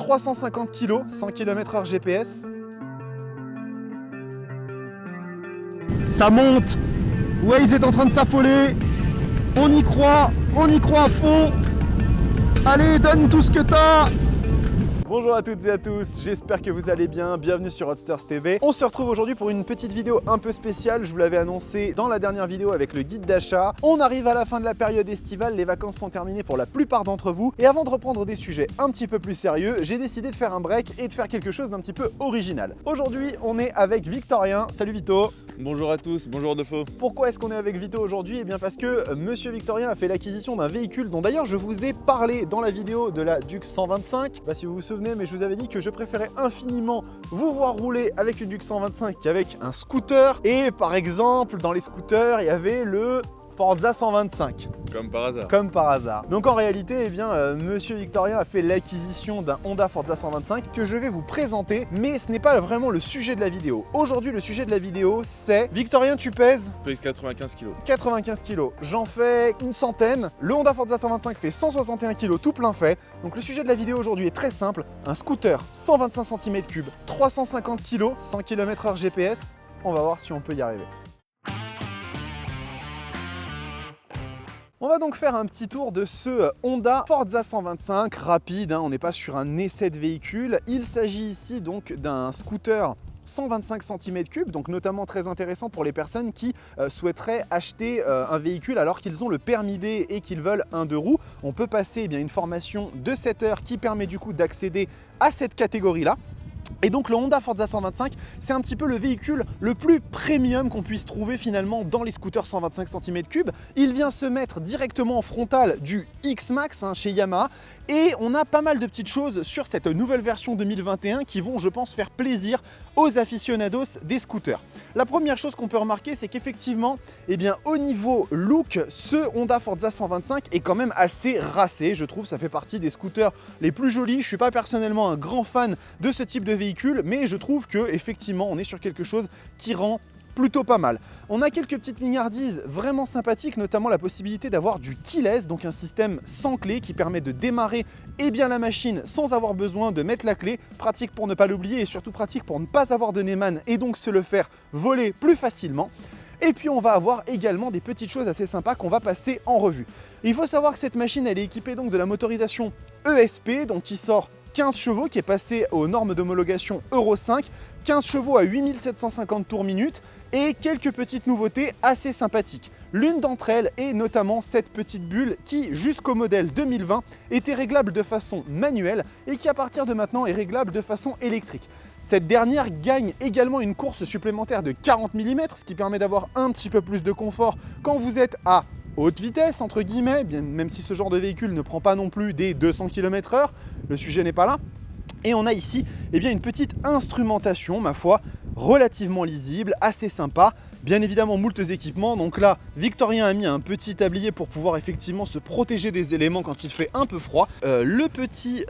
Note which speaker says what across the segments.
Speaker 1: 350 kg, 100 km/h GPS. Ça monte, Waze est en train de s'affoler. On y croit à fond. Allez, donne tout ce que t'as. Bonjour à toutes et à tous, j'espère que vous allez bien, bienvenue sur Roadsters TV. On se retrouve aujourd'hui pour une petite vidéo un peu spéciale, je vous l'avais annoncé dans la dernière vidéo avec le guide d'achat. On arrive à la fin de la période estivale, les vacances sont terminées pour la plupart d'entre vous. Et avant de reprendre des sujets un petit peu plus sérieux, j'ai décidé de faire un break et de faire quelque chose d'un petit peu original. Aujourd'hui, on est avec Victorien. Salut Vito.
Speaker 2: Bonjour à tous, bonjour Defo.
Speaker 1: Pourquoi est-ce qu'on est avec Vito aujourd'hui? Eh bien parce que Monsieur Victorien a fait l'acquisition d'un véhicule dont d'ailleurs je vous ai parlé dans la vidéo de la Dux 125. Je sais pas si vous vous souvenez, mais je vous avais dit que je préférais infiniment vous voir rouler avec une Dux 125 qu'avec un scooter. Et par exemple, dans les scooters, il y avait le Forza 125.
Speaker 2: Comme par hasard.
Speaker 1: Comme par hasard. Donc en réalité, eh bien, Monsieur Victorien a fait l'acquisition d'un Honda Forza 125 que je vais vous présenter, mais ce n'est pas vraiment le sujet de la vidéo. Aujourd'hui, le sujet de la vidéo, c'est... Victorien, tu pèses?
Speaker 2: Je pèse 95 kg.
Speaker 1: 95 kg. J'en fais une centaine. Le Honda Forza 125 fait 161 kg tout plein fait. Donc le sujet de la vidéo aujourd'hui est très simple. Un scooter 125 cm3, 350 kg, 100 km/h GPS. On va voir si on peut y arriver. On va donc faire un petit tour de ce Honda Forza 125 rapide, hein, on n'est pas sur un essai de véhicule. Il s'agit ici donc d'un scooter 125 cm3, donc notamment très intéressant pour les personnes qui souhaiteraient acheter un véhicule alors qu'ils ont le permis B et qu'ils veulent un 2 roues. On peut passer une formation de 7 heures qui permet du coup d'accéder à cette catégorie-là. Et donc le Honda Forza 125, c'est un petit peu le véhicule le plus premium qu'on puisse trouver finalement dans les scooters 125 cm3. Il vient se mettre directement en frontal du X-Max chez Yamaha. Et on a pas mal de petites choses sur cette nouvelle version 2021 qui vont, je pense, faire plaisir aux aficionados des scooters. La première chose qu'on peut remarquer, c'est qu'effectivement, au niveau look, ce Honda Forza 125 est quand même assez racé. Je trouve ça fait partie des scooters les plus jolis. Je ne suis pas personnellement un grand fan de ce type de véhicule, mais je trouve qu'effectivement, on est sur quelque chose qui rend plutôt pas mal. On a quelques petites mignardises vraiment sympathiques, notamment la possibilité d'avoir du keyless, donc un système sans clé qui permet de démarrer la machine sans avoir besoin de mettre la clé. Pratique pour ne pas l'oublier et surtout pratique pour ne pas avoir de Neyman et donc se le faire voler plus facilement. Et puis on va avoir également des petites choses assez sympas qu'on va passer en revue. Il faut savoir que cette machine elle est équipée donc de la motorisation ESP, donc qui sort 15 chevaux, qui est passé aux normes d'homologation Euro 5, 15 chevaux à 8750 tours minute et quelques petites nouveautés assez sympathiques. L'une d'entre elles est notamment cette petite bulle qui, jusqu'au modèle 2020, était réglable de façon manuelle et qui à partir de maintenant est réglable de façon électrique. Cette dernière gagne également une course supplémentaire de 40 mm, ce qui permet d'avoir un petit peu plus de confort quand vous êtes à haute vitesse, entre guillemets, même si ce genre de véhicule ne prend pas non plus des 200 km/h, le sujet n'est pas là. Et on a ici une petite instrumentation, ma foi, relativement lisible, assez sympa. Bien évidemment, moultes équipements. Donc là, Victorien a mis un petit tablier pour pouvoir effectivement se protéger des éléments quand il fait un peu froid. Le petit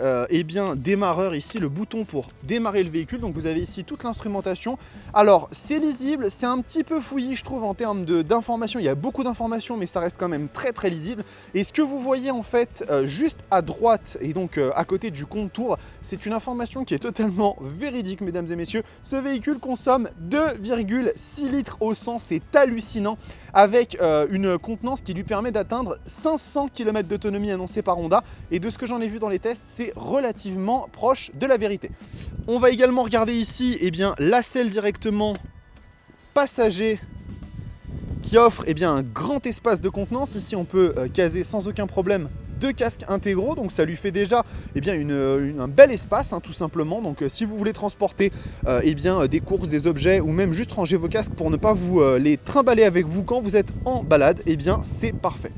Speaker 1: démarreur ici, le bouton pour démarrer le véhicule. Donc vous avez ici toute l'instrumentation. Alors c'est lisible, c'est un petit peu fouillis je trouve en termes d'informations. Il y a beaucoup d'informations mais ça reste quand même très très lisible. Et ce que vous voyez en fait juste à droite et donc à côté du contour, c'est une information qui est totalement véridique mesdames et messieurs. Ce véhicule consomme 2,6 litres au 100, c'est hallucinant, avec une contenance qui lui permet d'atteindre 500 km d'autonomie annoncée par Honda. Et de ce que j'en ai vu dans les tests, c'est relativement proche de la vérité. On va également regarder ici la selle directement passager qui offre un grand espace de contenance. Ici on peut caser sans aucun problème deux casques intégraux, donc ça lui fait déjà un bel espace tout simplement. Donc si vous voulez transporter des courses, des objets ou même juste ranger vos casques pour ne pas vous les trimballer avec vous quand vous êtes en balade, c'est parfait.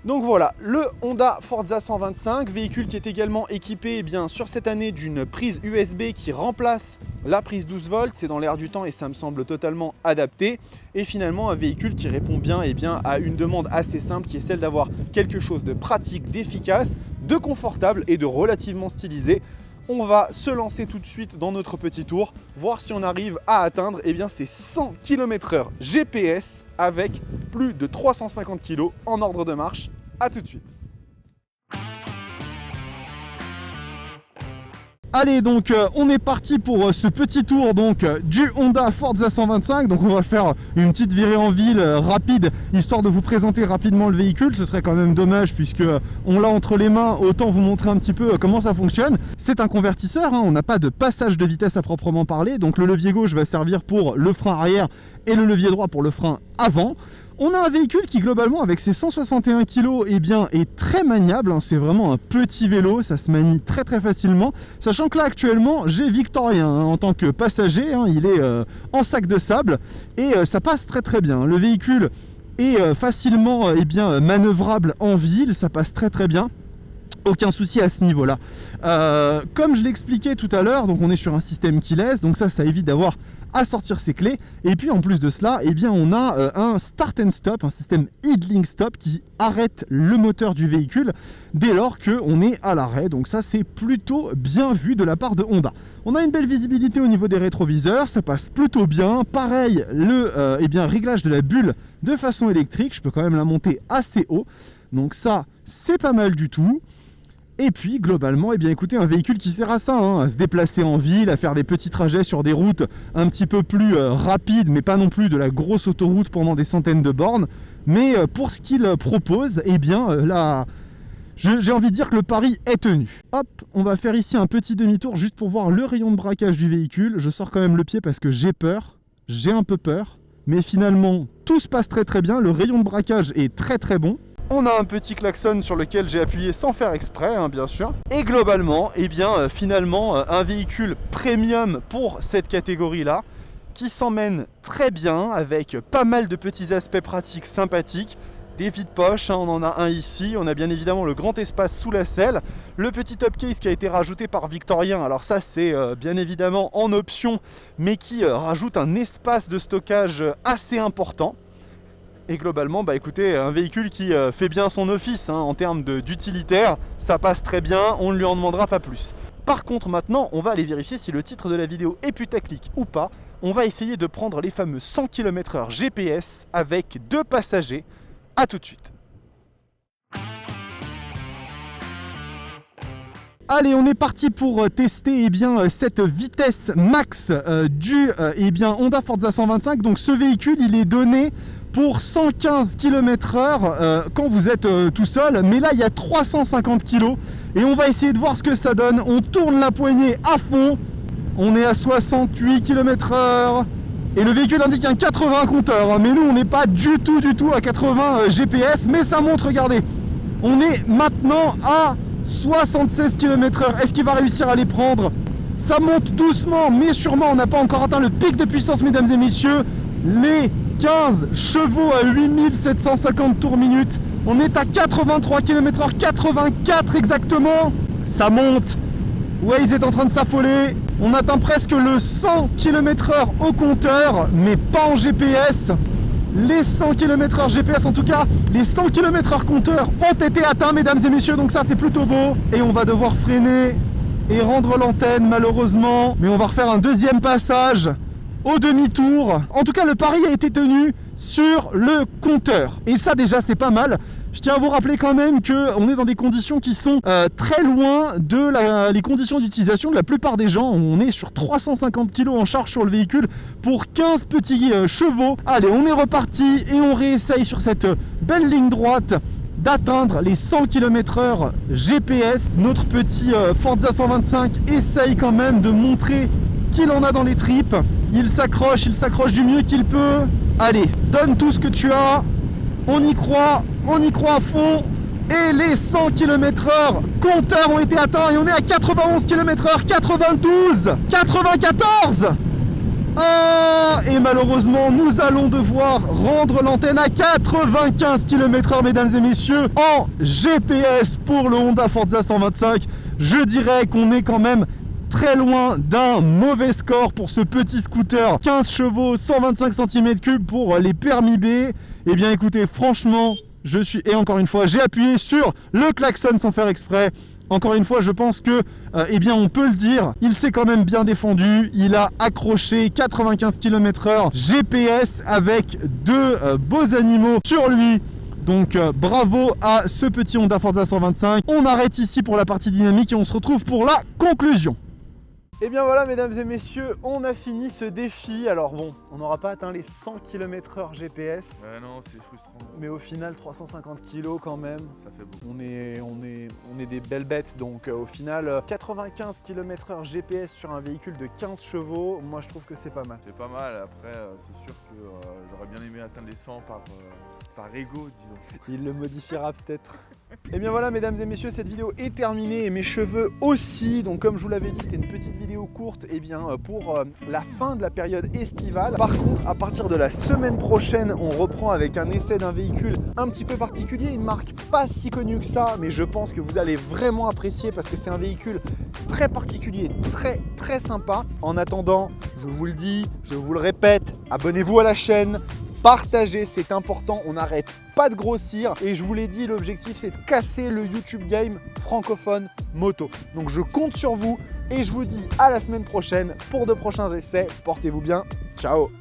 Speaker 1: Donc voilà, le Honda Forza 125, véhicule qui est également équipé sur cette année d'une prise USB qui remplace la prise 12 volts, c'est dans l'air du temps et ça me semble totalement adapté. Et finalement un véhicule qui répond bien à une demande assez simple qui est celle d'avoir quelque chose de pratique, d'efficace, de confortable et de relativement stylisé. On va se lancer tout de suite dans notre petit tour, voir si on arrive à atteindre ces 100 km/h GPS avec plus de 350 kg en ordre de marche. A tout de suite. Allez, donc on est parti pour ce petit tour donc du Honda Forza 125. Donc on va faire une petite virée en ville rapide, histoire de vous présenter rapidement le véhicule. Ce serait quand même dommage puisque on l'a entre les mains, autant vous montrer un petit peu comment ça fonctionne. C'est un convertisseur, hein, on n'a pas de passage de vitesse à proprement parler. Donc le levier gauche va servir pour le frein arrière et le levier droit pour le frein avant. On a un véhicule qui globalement avec ses 161 kg eh bien, est très maniable, hein. C'est vraiment un petit vélo, ça se manie très très facilement. Sachant que là actuellement j'ai Victorien hein, en tant que passager, hein, il est en sac de sable et ça passe très très bien. Le véhicule est facilement eh bien, manœuvrable en ville, ça passe très très bien. Aucun souci à ce niveau là. Comme je l'expliquais tout à l'heure, donc on est sur un système keyless, donc ça évite d'avoir à sortir ses clés. Et puis en plus de cela, eh bien, on a un start and stop, un système idling stop qui arrête le moteur du véhicule dès lors qu'on est à l'arrêt. Donc ça c'est plutôt bien vu de la part de Honda. On a une belle visibilité au niveau des rétroviseurs, ça passe plutôt bien. Pareil, le eh bien, réglage de la bulle de façon électrique, je peux quand même la monter assez haut. Donc ça c'est pas mal du tout. Et puis globalement, eh bien, écoutez, un véhicule qui sert à ça, hein, à se déplacer en ville, à faire des petits trajets sur des routes un petit peu plus rapides, mais pas non plus de la grosse autoroute pendant des centaines de bornes. Mais pour ce qu'il propose, eh bien là, j'ai envie de dire que le pari est tenu. Hop, on va faire ici un petit demi-tour juste pour voir le rayon de braquage du véhicule. Je sors quand même le pied parce que j'ai peur, j'ai un peu peur, mais finalement tout se passe très très bien, le rayon de braquage est très très bon. On a un petit klaxon sur lequel j'ai appuyé sans faire exprès, hein, bien sûr. Et globalement, eh bien, finalement, un véhicule premium pour cette catégorie-là, qui s'emmène très bien, avec pas mal de petits aspects pratiques sympathiques. Des vides-poches, hein, on en a un ici. On a bien évidemment le grand espace sous la selle. Le petit top case qui a été rajouté par Victorien. Alors ça, c'est bien évidemment en option, mais qui rajoute un espace de stockage assez important. Et globalement, bah écoutez, un véhicule qui fait bien son office hein, en termes d'utilitaire, ça passe très bien, on ne lui en demandera pas plus. Par contre maintenant, on va aller vérifier si le titre de la vidéo est putaclic ou pas. On va essayer de prendre les fameux 100 km/h GPS avec 2 passagers. A tout de suite. Allez, on est parti pour tester eh bien, cette vitesse max du eh bien, Honda Forza 125. Donc ce véhicule, il est donné pour 115 km/h quand vous êtes tout seul, mais là il y a 350 kg et on va essayer de voir ce que ça donne. On tourne la poignée à fond, on est à 68 km/h et le véhicule indique un 80 compteur, mais nous on n'est pas du tout à 80 GPS, mais ça monte, regardez, on est maintenant à 76 km/h. Est-ce qu'il va réussir à les prendre? Ça monte doucement mais sûrement, on n'a pas encore atteint le pic de puissance, mesdames et messieurs. Les 15 chevaux à 8750 tours minute. On est à 83 km/h, 84 exactement. Ça monte. Waze est en train de s'affoler. On atteint presque le 100 km/h au compteur, mais pas en GPS. Les 100 km/h GPS, en tout cas, les 100 km/h compteur ont été atteints, mesdames et messieurs. Donc ça, c'est plutôt beau. Et on va devoir freiner et rendre l'antenne, malheureusement. Mais on va refaire un deuxième passage au demi-tour. En tout cas, le pari a été tenu sur le compteur. Et ça, déjà, c'est pas mal. Je tiens à vous rappeler quand même qu'on est dans des conditions qui sont très loin de les conditions d'utilisation de la plupart des gens. On est sur 350 kg en charge sur le véhicule pour 15 petits chevaux. Allez, on est reparti et on réessaye sur cette belle ligne droite d'atteindre les 100 km/h GPS. Notre petit Forza 125 essaye quand même de montrer qu'il en a dans les tripes. Il s'accroche du mieux qu'il peut. Allez, donne tout ce que tu as. On y croit à fond. Et les 100 km/h compteurs ont été atteints et on est à 91 km/h, 92, 94. Et malheureusement, nous allons devoir rendre l'antenne à 95 km/h, mesdames et messieurs, en GPS pour le Honda Forza 125. Je dirais qu'on est quand même très loin d'un mauvais score pour ce petit scooter. 15 chevaux, 125 cm3 pour les permis B. Eh bien écoutez, franchement, et encore une fois, j'ai appuyé sur le klaxon sans faire exprès. Encore une fois, je pense que, eh bien, on peut le dire, il s'est quand même bien défendu. Il a accroché 95 km/h GPS avec 2 beaux animaux sur lui. Donc bravo à ce petit Honda Forza 125. On arrête ici pour la partie dynamique et on se retrouve pour la conclusion. Et bien voilà mesdames et messieurs, on a fini ce défi. Alors bon, on n'aura pas atteint les 100 km/h GPS.
Speaker 2: Non, c'est frustrant.
Speaker 1: Mais au final 350 kg quand même.
Speaker 2: Ça fait beaucoup.
Speaker 1: On est des belles bêtes, donc au final 95 km/h GPS sur un véhicule de 15 chevaux, moi je trouve que c'est pas mal.
Speaker 2: C'est pas mal, après c'est sûr que j'aurais bien aimé atteindre les 100 par ego, disons.
Speaker 1: Il le modifiera peut-être. Et bien voilà mesdames et messieurs, cette vidéo est terminée et mes cheveux aussi. Donc comme je vous l'avais dit, c'était une petite vidéo courte et bien pour la fin de la période estivale. Par contre, à partir de la semaine prochaine, on reprend avec un essai d'un véhicule un petit peu particulier, une marque pas si connue que ça, mais je pense que vous allez vraiment apprécier parce que c'est un véhicule très particulier, très sympa. En attendant, je vous le dis, je vous le répète, abonnez-vous à la chaîne. Partagez, c'est important, on n'arrête pas de grossir et je vous l'ai dit, l'objectif c'est de casser le YouTube game francophone moto. Donc je compte sur vous et je vous dis à la semaine prochaine pour de prochains essais. Portez-vous bien, ciao.